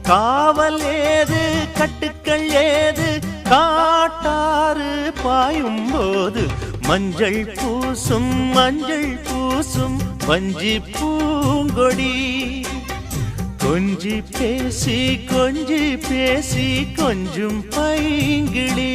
காவல் ஏது கட்டுக்கள் ஏது காட்டாறு பாயும் போது மஞ்சள் பூசும் வஞ்சி பூங்கொடி கொஞ்சி பேசி கொஞ்சும் பைங்கிளி